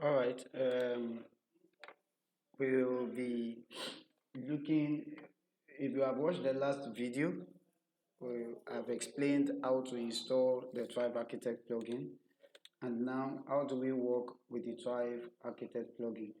All right. We'll be looking. If you have watched the last video, I've explained how to install the Thrive Architect plugin, and now how do we work with the Thrive Architect plugin.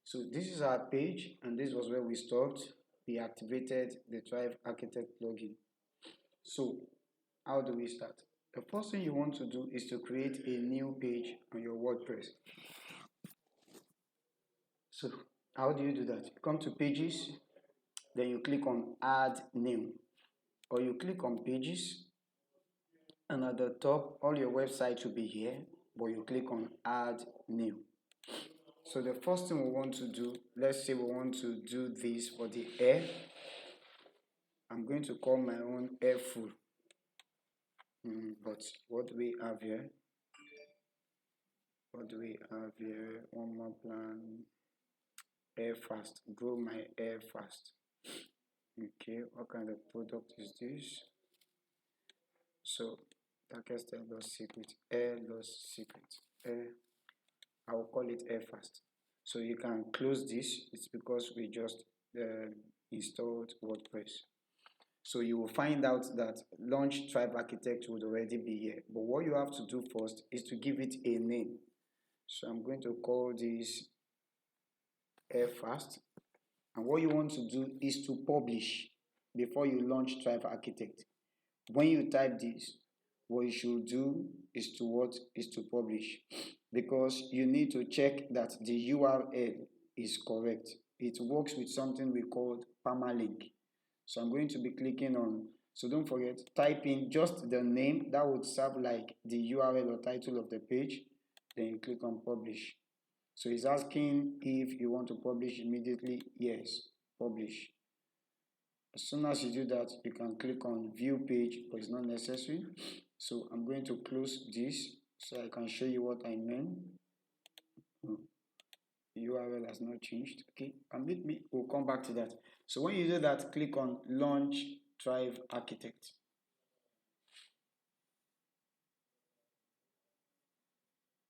So this is our page, and this was where we stopped. We activated the Thrive Architect plugin. So how do we start? The first thing you want to do is to create a new page on your WordPress. So how do you do that? You come to pages, then you click on add new, or you click on pages, and at the top all your website will be here, but you click on add new. So the first thing we want to do, let's say we want to do this for the air. I'm going to call my own air full. But what do we have here? What do we have here? One more plan. Air fast. Grow my air fast. Okay, what kind of product is this? So darkest air lost secret. Air lost secret. Air. I will call it air fast. So you can close this. It's because we just installed WordPress. So you will find out that Launch Thrive Architect would already be here. But what you have to do first is to give it a name. So I'm going to call this Airfast. And what you want to do is to publish before you launch Thrive Architect. When you type this, what you should do is to what is to publish, because you need to check that the URL is correct. It works with something we call permalink. So I'm going to be clicking on, so don't forget, type in just the name that would serve like the URL or title of the page, then you click on publish. So it's asking if you want to publish immediately. Yes, publish. As soon as you do that, you can click on view page, but it's not necessary. So I'm going to close this so I can show you what I mean. URL has not changed. Okay, permit me, we'll come back to that. So when you do that, click on launch Thrive Architect.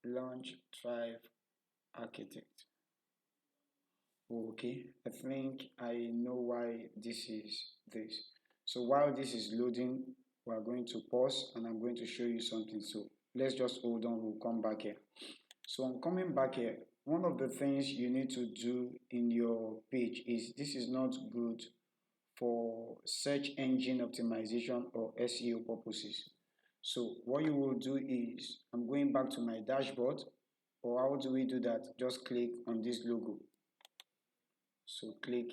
Launch Thrive Architect. Okay, I think I know why this is this. So while this is loading, we are going to pause and I'm going to show you something. So let's just hold on, we'll come back here. So I'm coming back here. One of the things you need to do in your page is this is not good for search engine optimization or SEO purposes. So what you will do is, I'm going back to my dashboard, or how do we do that? Just click on this logo. So click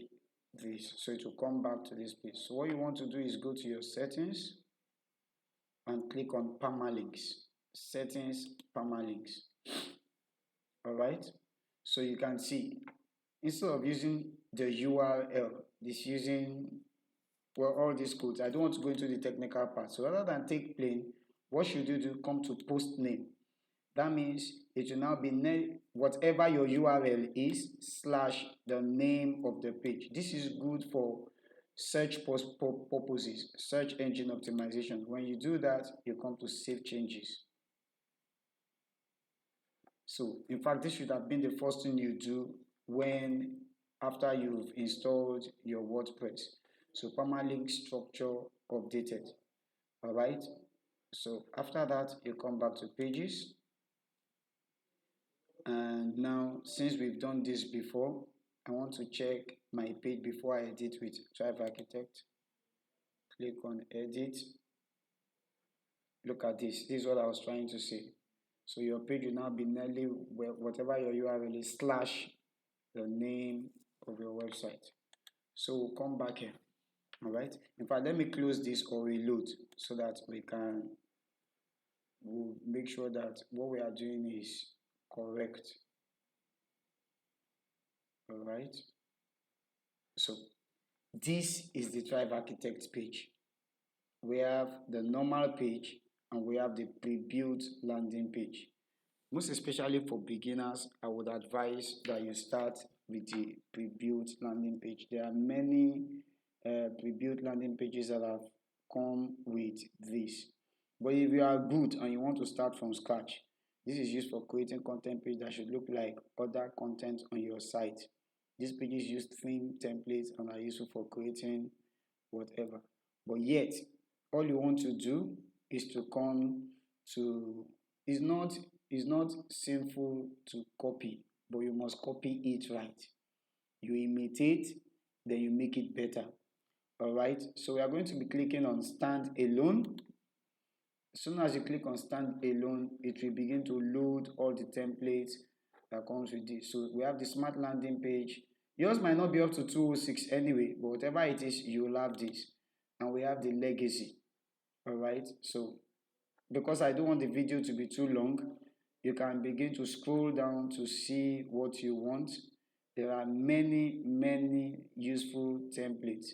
this, so it will come back to this page. So what you want to do is go to your settings and click on permalinks. Settings, permalinks. All right, so you can see instead of using the URL, this using, well, all these codes. I don't want to go into the technical part. So rather than take plain, what should you do? Come to post name. That means it will now be whatever your URL is slash the name of the page. This is good for search purposes, search engine optimization. When you do that, you come to save changes. So in fact, this should have been the first thing you do when after you've installed your WordPress. So permalink structure updated. All right. So after that, you come back to pages. And now, since we've done this before, I want to check my page before I edit with Thrive Architect. Click on edit. Look at this. This is what I was trying to say. So your page will now be nearly whatever your URL is slash the name of your website. So we'll come back here. All right. In fact, let me close this or reload so that we'll make sure that what we are doing is correct. All right. So this is the Thrive Architect page. We have the normal page and we have the pre-built landing page. Most especially for beginners, I would advise that you start with the pre-built landing page. There are many pre-built landing pages that have come with this. But if you are good and you want to start from scratch, This is used for creating content page that should look like other content on your site. These pages use theme templates and are useful for creating whatever. But yet, all you want to do is to come to, it's not it's not sinful to copy, but you must copy it right. You imitate, then you make it better. All right. So we are going to be clicking on stand alone. As soon as you click on stand alone, it will begin to load all the templates that comes with this. So we have the smart landing page. Yours might not be up to 206 anyway, but whatever it is, you'll have this. And we have the legacy. All right. So because I don't want the video to be too long, you can begin to scroll down to see what you want. There are many useful templates,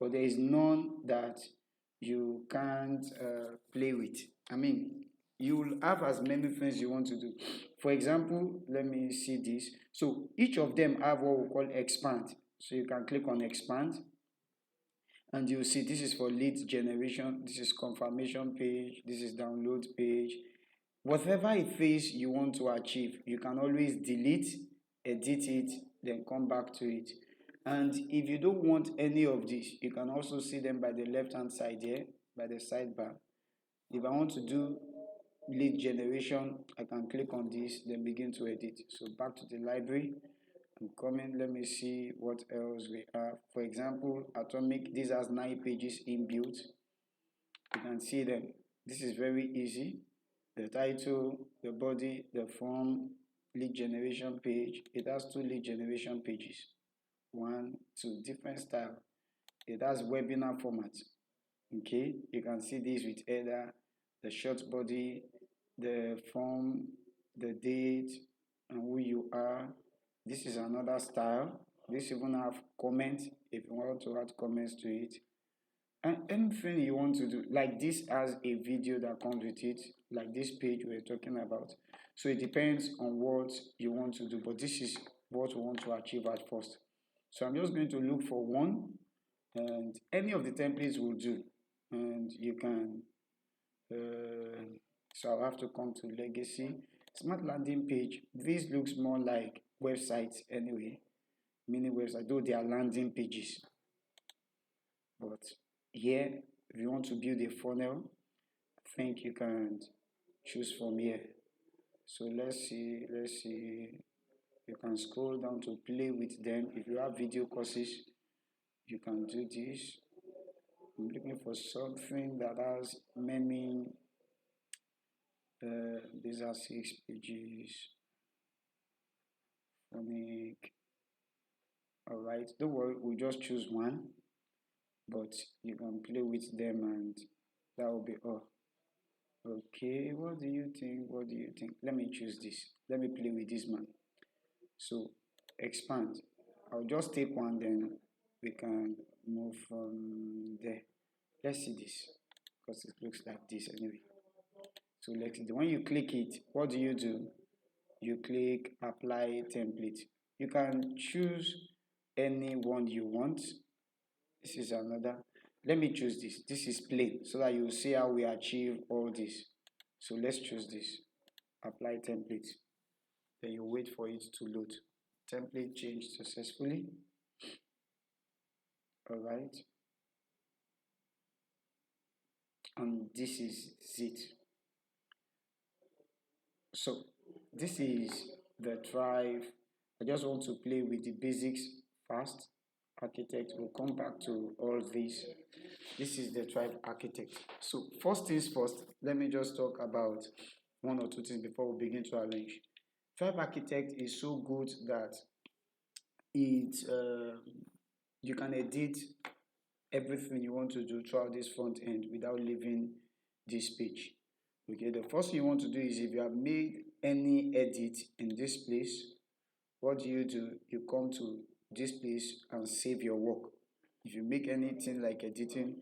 but there is none that you can't play with. I mean, you will have as many things you want to do. For example, let me see this. So each of them have what we call expand. So you can click on expand, and you'll see this is for lead generation, this is confirmation page, this is download page. Whatever it is you want to achieve, you can always delete, edit it, then come back to it. And if you don't want any of this, you can also see them by the left hand side here, by the sidebar. If I want to do lead generation, I can click on this, then begin to edit. So back to the library. I'm coming, let me see what else we have. For example, Atomic, this has 9 pages inbuilt. You can see them. This is very easy. The title, the body, the form, lead generation page. It has 2 lead generation pages. 1, 2, different style. It has webinar format. Okay, you can see this with either the short body, the form, the date, and who you are. This is another style. This even have comments if you want to add comments to it. And anything you want to do, like this has a video that comes with it, like this page we're talking about. So it depends on what you want to do, but this is what we want to achieve at first. So I'm just going to look for one, and any of the templates will do. And you can, so I'll have to come to legacy. Smart landing page. This looks more like websites anyway, mini websites, though they are landing pages. But here, if you want to build a funnel, I think you can choose from here. So let's see. You can scroll down to play with them. If you have video courses, you can do this. I'm looking for something that has many. These are 6 pages. Phonic. All right, don't worry, we'll just choose one, but you can play with them and that will be all. Okay, what do you think? What do you think? Let me choose this. Let me play with this man. So expand. I'll just take one, then we can move from there. Let's see this because it looks like this anyway. So when you click it, what do? You click apply template. You can choose any one you want. This is another. Let me choose this. This is plain so that you see how we achieve all this. So let's choose this. Apply template. Then you wait for it to load. Template changed successfully. All right. And this is it. So this is the drive. I just want to play with the basics fast. Architect will come back to all this. This is the drive architect. So first things first, let me just talk about one or two things before we begin to arrange. Drive architect is so good that it you can edit everything you want to do throughout this front end without leaving this page. Okay, the first thing you want to do is if you have made any edit in this place, what do? You come to this place and save your work. If you make anything like editing,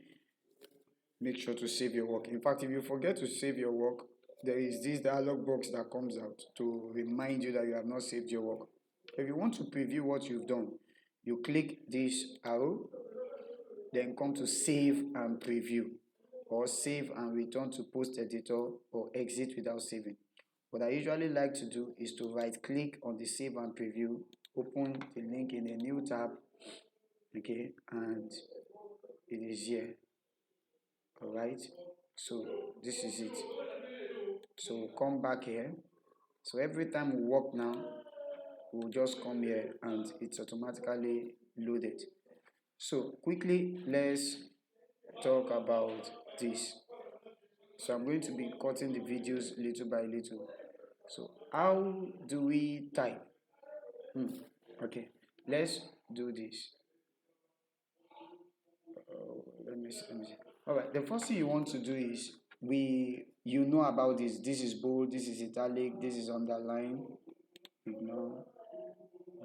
make sure to save your work. In fact, if you forget to save your work, there is this dialog box that comes out to remind you that you have not saved your work. If you want to preview what you've done, you click this arrow, then come to save and preview, or save and return to post editor, or exit without saving. What I usually like to do is to right click on the save and preview, open the link in a new tab, okay, and it is here. All right, so this is it. So come back here. So every time we work now, we'll just come here and it's automatically loaded. So quickly, let's talk about this. So I'm going to be cutting the videos little by little. So how do we type? Okay, let's do this. Let me see. All right, the first thing you want to do is you know about this. This is bold, this is italic, this is underline. Ignore.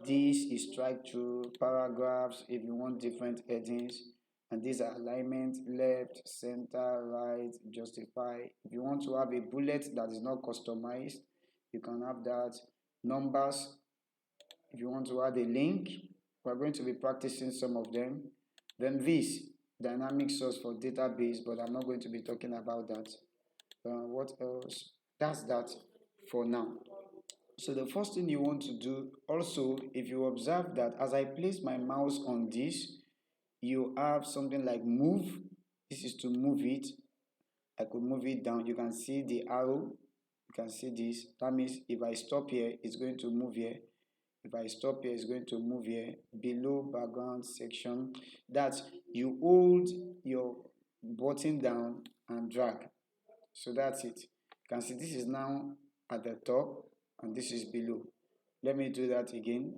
This is strike through paragraphs if you want different headings. And these are alignment, left, center, right, justify. If you want to have a bullet that is not customized, you can have that. Numbers, if you want to add a link, we're going to be practicing some of them. Then this, dynamic source for database, but I'm not going to be talking about that. What else? That's that for now. So the first thing you want to do also, if you observe that as I place my mouse on this, you have something like move. This is to move it. I could move it down. You can see the arrow. You can see this. That means if I stop here, it's going to move here. If I stop here, it's going to move here. Below background section, that you hold your button down and drag. So that's it. You can see this is now at the top and this is below. Let me do that again.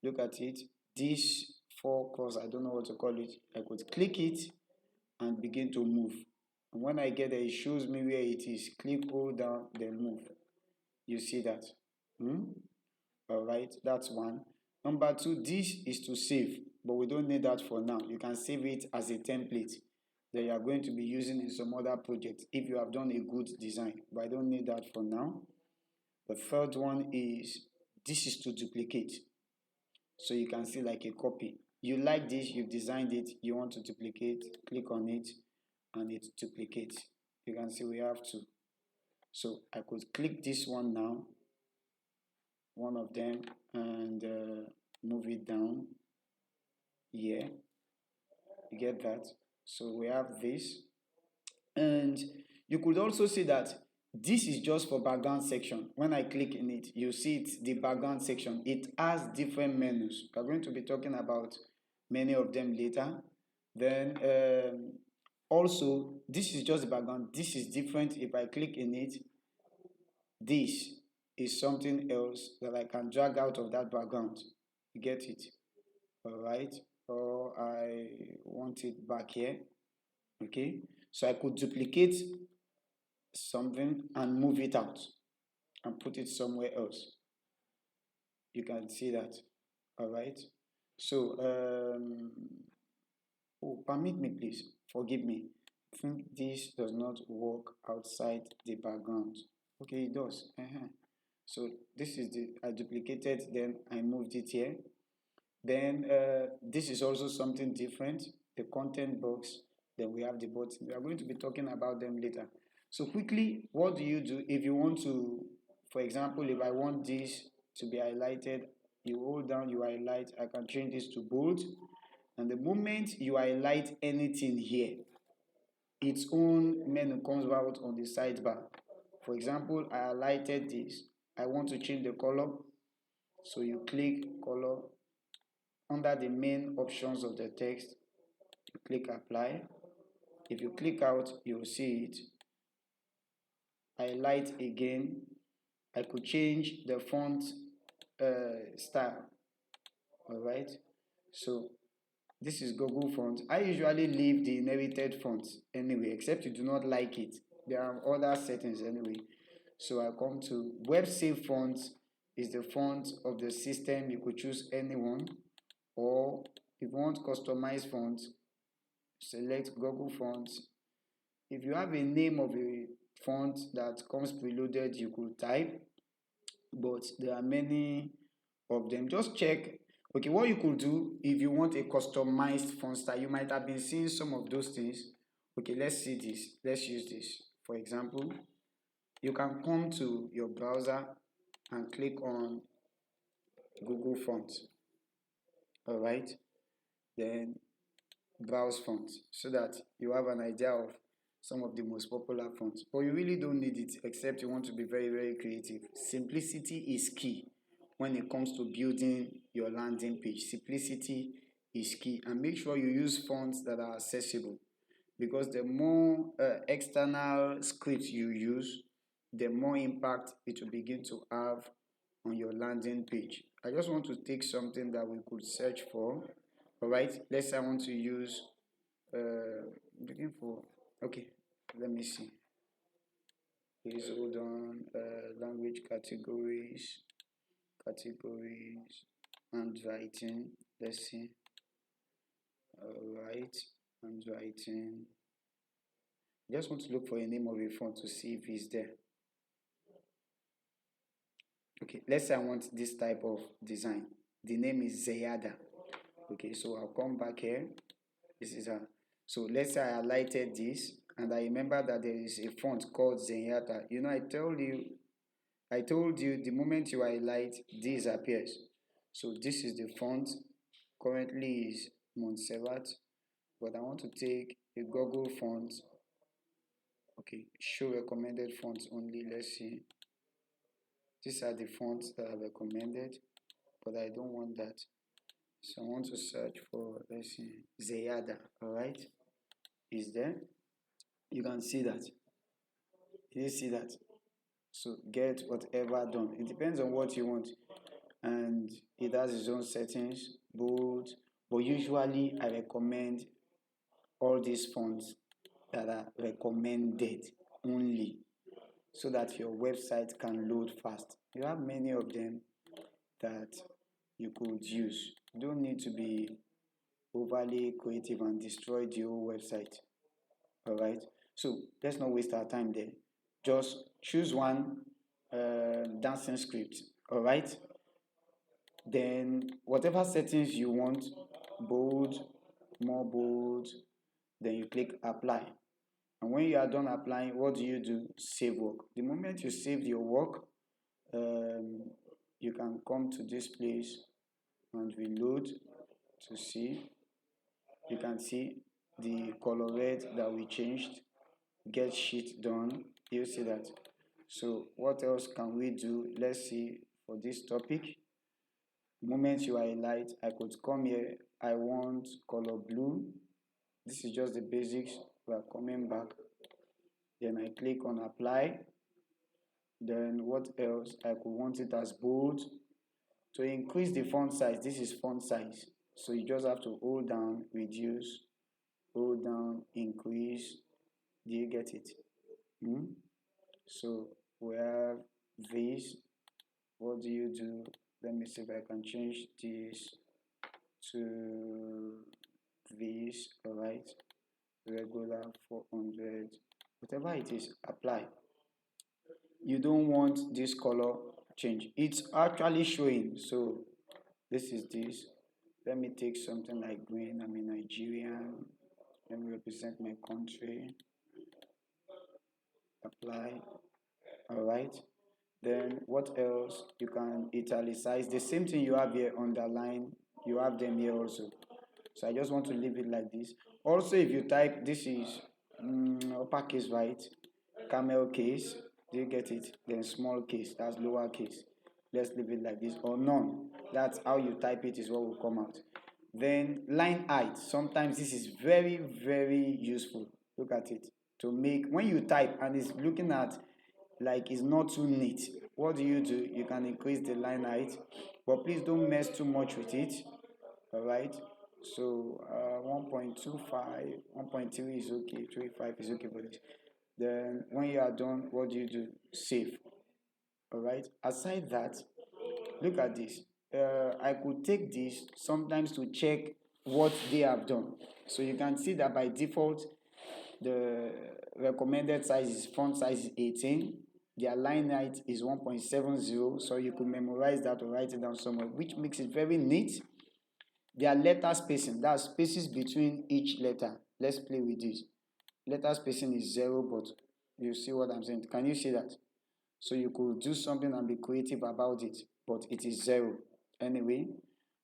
Look at it. This four cross, I don't know what to call it. I could click it and begin to move. And when I get there, it shows me where it is. Click, hold down, then move. You see that? All right, that's one. Number two, this is to save, but we don't need that for now. You can save it as a template that you are going to be using in some other project if you have done a good design, but I don't need that for now. The third one is this is to duplicate. So you can see like a copy. You like this, you've designed it, you want to duplicate, click on it, and it duplicates. You can see we have two. So I could click this one now, one of them, and move it down here. You get that? So we have this. And you could also see that this is just for background section. When I click in it, you see it's the background section. It has different menus. We're going to be talking about many of them later. Then also, this is just the background. This is different. If I click in it, this is something else that I can drag out of that background. You get it? All right. Or I want it back here. Okay. So I could duplicate something and move it out and put it somewhere else. You can see that. All right. So, oh, permit me, please. Forgive me. I think this does not work outside the background. Okay, it does. So this is I duplicated, then I moved it here. Then this is also something different. The content box. Then we have the button. We are going to be talking about them later. So quickly, what do you do if you want to, for example, if I want this to be highlighted, you hold down, you highlight, I can change this to bold. And the moment you highlight anything here, its own menu comes out on the sidebar. For example, I highlighted this. I want to change the color. So you click color. Under the main options of the text, you click apply. If you click out, you'll see it. Highlight again. I could change the font style. All right. So this is Google font. I usually leave the inherited fonts anyway, except you do not like it. There are other settings anyway. So I come to web save font is the font of the system. You could choose anyone, or if you want customized font, select Google fonts. If you have a name of a font that comes preloaded, you could type, but there are many of them. Just check. Okay, what you could do if you want a customized font style, you might have been seeing some of those things. Okay, let's see this. Let's use this. For example, you can come to your browser and click on Google Fonts. All right, then browse fonts so that you have an idea of some of the most popular fonts. But you really don't need it except you want to be very, very creative. Simplicity is key when it comes to building your landing page. Simplicity is key, and make sure you use fonts that are accessible, because the more external scripts you use, the more impact it will begin to have on your landing page. I just want to take something that we could search for. All right, let's say I want to use looking for, okay, let me see. Please hold on. Language categories, handwriting. Let's see. All right, handwriting. Just want to look for a name of a font to see if it's there. Okay, let's say I want this type of design. The name is Zayada. Okay, so I'll come back here. This is a, so let's say I highlighted this, and I remember that there is a font called Zenyatta. You know, I told you the moment you highlight, this appears. So this is the font. Currently is Montserrat, but I want to take a Google font. Okay, show recommended fonts only. Let's see. These are the fonts that are recommended, but I don't want that. So I want to search for, let's see, Zayada. All right, is there? You can see that. You see that? So get whatever done. It depends on what you want, and it has its own settings, bold. But usually, I recommend all these fonts that are recommended only, so that your website can load fast. You have many of them that you could use. You don't need to be overly creative and destroy the whole website. All right, so let's not waste our time there. Just choose one dancing script. All right, then whatever settings you want, bold, more bold, then you click apply. And when you are done applying, what do? Save work. The moment you save your work, um, you can come to this place and reload to see. You can see the color red that we changed. Get sheet done. You see that. So what else can we do? Let's see for this topic. The moment you highlight, I could come here. I want color blue. This is just the basics. We are coming back. Then I click on apply. Then what else? I could want it as bold. To increase the font size, this is font size. So you just have to hold down, reduce, hold down, increase. Do you get it? So we have this. What do? Let me see if I can change this to this. All right, regular 400, whatever it is, apply. You don't want this color change. It's actually showing. So this is this. Let me take something like green. I'm a Nigerian. Let me represent my country. Apply. All right. Then what else? You can italicize. The same thing you have here, underline, you have them here also. So I just want to leave it like this. Also, if you type, this is uppercase, right? Camel case, do you get it? Then small case, that's lower case. Let's leave it like this, or none. That's how you type it is what will come out. Then line height, sometimes this is very, very useful. Look at it. To make, when you type and it's looking at like it's not too neat, what do? You can increase the line height, but please don't mess too much with it. All right, so 1.25, 1.3 is okay, 25 is okay for this. Then when you are done, what do? Save. All right, aside that, look at this. I could take this sometimes to check what they have done. So you can see that by default the recommended size is font size is 18. Their line height is 1.70, so you could memorize that or write it down somewhere, which makes it very neat. Their letter spacing, that's spaces between each letter. Let's play with this. Letter spacing is 0, but you see what I'm saying. Can you see that? So you could do something and be creative about it, but it is zero. Anyway,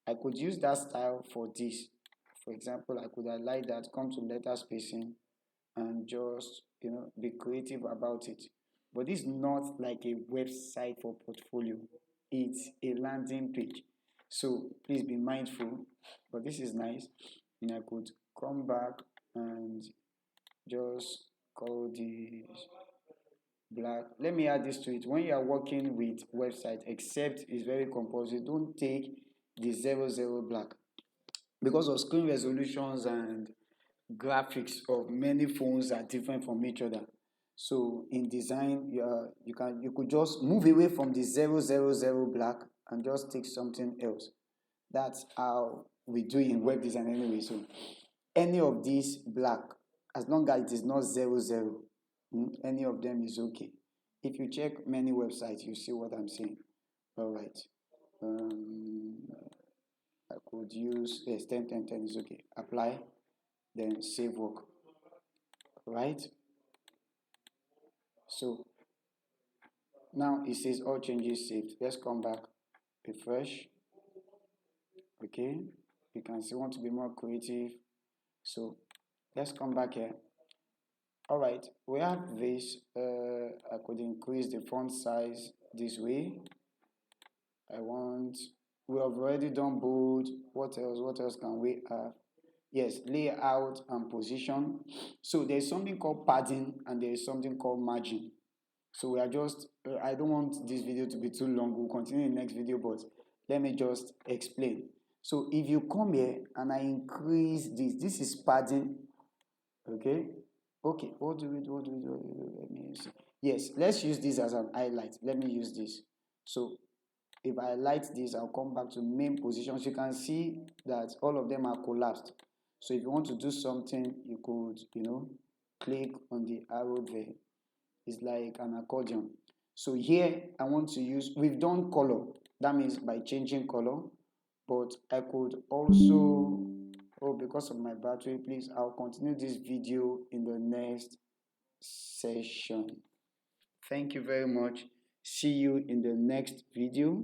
I could use that style for this. For example, I could highlight that, come to letter spacing, and just be creative about it. But this is not like a website for portfolio. It's a landing page. So please be mindful. But this is nice. And I could come back and just call this black. Let me add this to it. When you are working with website, except it's very compulsory, don't take the 00 black because of screen resolutions and graphics of many phones are different from each other. So in design, you could just move away from the 000 black and just take something else. That's how we do in web design anyway. So any of these black, as long as it is not 00, any of them is okay. If you check many websites, you see what I'm saying. All right. Um, I could use, yes, 10, 10, 10 is okay. Apply, then save work. Right? So now it says all changes saved. Let's come back, refresh. Okay. You can see want to be more creative. So let's come back here. All right, we have this. I could increase the font size this way. We have already done bold. What else? What else can we have? Yes, layout and position. So there's something called padding and there's something called margin. So we are just, I don't want this video to be too long. We'll continue in the next video, but let me just explain. So if you come here and I increase this is padding, okay? Okay, what do we do? Let me see. Yes, let's use this as an highlight. Let me use this. So if I highlight this, I'll come back to main positions. You can see that all of them are collapsed. So if you want to do something, you could, click on the arrow there. It's like an accordion. So here I want to use, we've done color. That means by changing color, but I could also, oh, because of my battery, please, I'll continue this video in the next session. Thank you very much. See you in the next video.